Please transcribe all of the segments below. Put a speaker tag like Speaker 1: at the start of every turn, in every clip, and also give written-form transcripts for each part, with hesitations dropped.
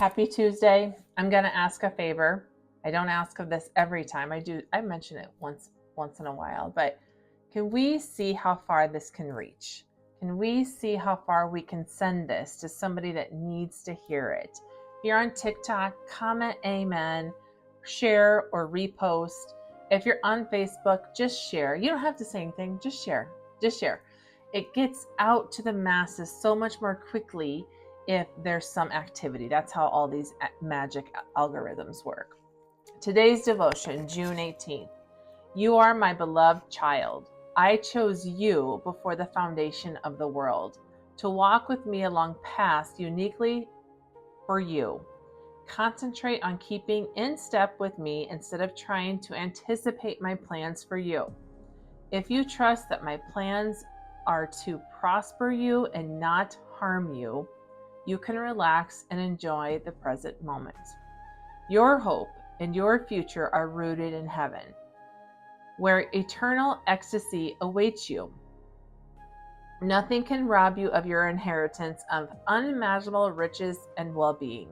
Speaker 1: Happy Tuesday. I'm going to ask a favor. I don't ask of this every time. I mention it once in a while, but can we see how far this can reach? Can we see how far we can send this to somebody that needs to hear it? If you're on TikTok, comment amen, share or repost. If you're on Facebook, just share. You don't have to say anything, just share. Just share. It gets out to the masses so much more quickly if there's some activity. That's how all these magic algorithms work. Today's devotion, June 18th. You are my beloved child. I chose you before the foundation of the world to walk with me along paths uniquely for you. Concentrate on keeping in step with me instead of trying to anticipate my plans for you. If you trust that my plans are to prosper you and not harm you, you can relax and enjoy the present moment. Your hope and your future are rooted in heaven, where eternal ecstasy awaits you. Nothing can rob you of your inheritance of unimaginable riches and well-being.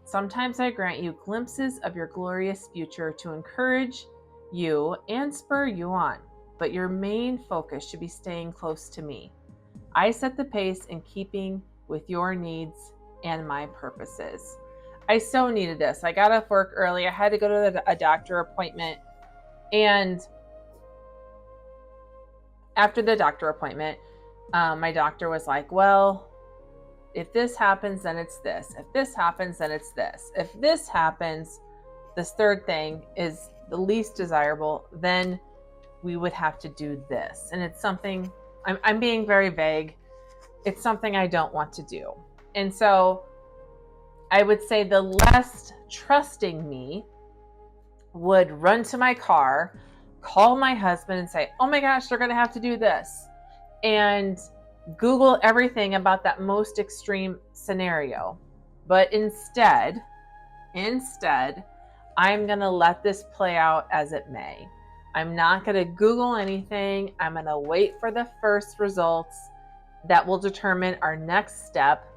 Speaker 1: Sometimes I grant you glimpses of your glorious future to encourage you and spur you on, but your main focus should be staying close to me. I set the pace in keeping with your needs and my purposes. I so needed this. I got off work early. I had to go to a doctor appointment. And after the doctor appointment, my doctor was like, well, if this happens, then it's this. If this happens, then it's this. If this happens, this third thing is the least desirable, then we would have to do this. And it's something, I'm being very vague. It's something I don't want to do. And so I would say the less trusting me would run to my car, call my husband and say, oh my gosh, they're going to have to do this. And Google everything about that most extreme scenario. But instead, I'm going to let this play out as it may. I'm not going to Google anything. I'm going to wait for the first results that will determine our next step.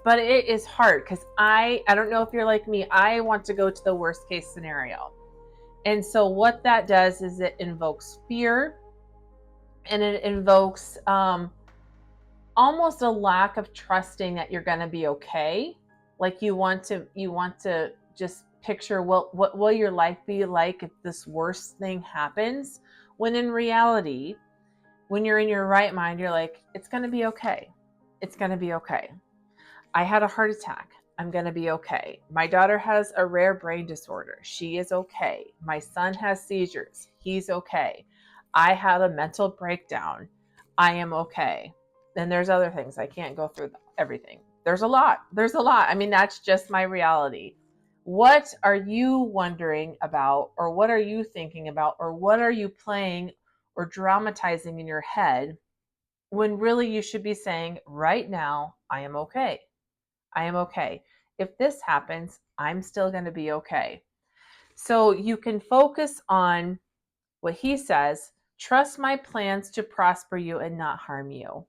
Speaker 1: But it is hard because I don't know if you're like me, I want to go to the worst case scenario. And so what that does is it invokes fear, and it invokes almost a lack of trusting that you're going to be okay. Like you want to just picture what will your life be like if this worst thing happens, when in reality, when you're in your right mind, you're like, it's going to be okay. It's going to be okay. I had a heart attack. I'm going to be okay. My daughter has a rare brain disorder. She is okay. My son has seizures. He's okay. I have a mental breakdown. I am okay. And there's other things. I can't go through everything. There's a lot. I mean, that's just my reality. What are you wondering about, or what are you thinking about, or what are you playing or dramatizing in your head when really you should be saying, right now, I am okay. I am okay. If this happens, I'm still going to be okay. So you can focus on what he says, trust my plans to prosper you and not harm you.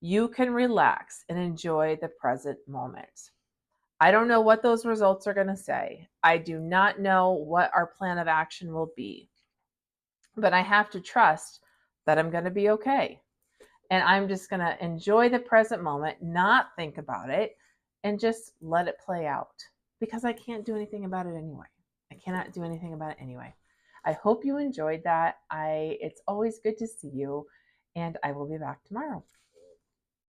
Speaker 1: You can relax and enjoy the present moment. I don't know what those results are going to say. I do not know what our plan of action will be. But I have to trust that I'm going to be okay. And I'm just going to enjoy the present moment, not think about it, and just let it play out, because I can't do anything about it anyway. I cannot do anything about it anyway. I hope you enjoyed that. It's always good to see you, and I will be back tomorrow.